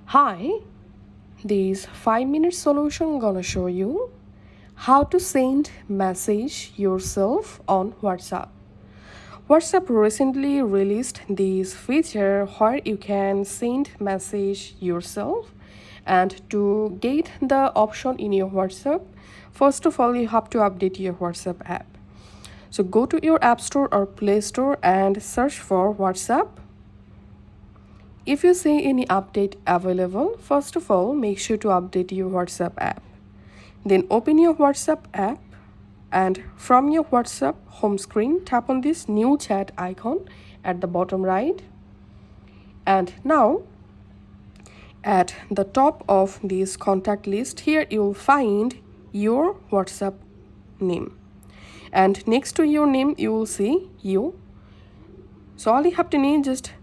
Hi, this 5-minute solution gonna show you how to send message yourself on WhatsApp. WhatsApp recently released this feature where you can send message yourself, and to get the option in your WhatsApp, first of all you have to update your WhatsApp app. So go to your App Store or Play Store and search for WhatsApp. If you see any update available, first of all, make sure to update your WhatsApp app. Then open your WhatsApp app, and from your WhatsApp home screen, tap on this new chat icon at the bottom right. And now, at the top of this contact list, here you will find your WhatsApp name. And next to your name, you will see you. So all you have to need, just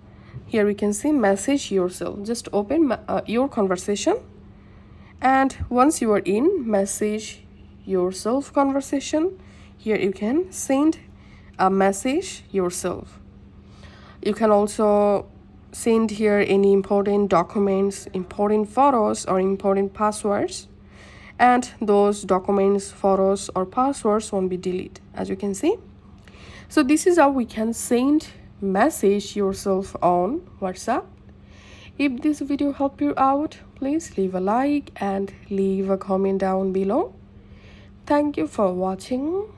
here we can see message yourself. Just open your conversation, and once you are in message yourself conversation, here you can send a message yourself. You can also send here any important documents, important photos, or important passwords, and those documents, photos, or passwords won't be deleted, as you can see. So this is how we can send message yourself on WhatsApp. If this video helped you out, please leave a like and leave a comment down below. Thank you for watching.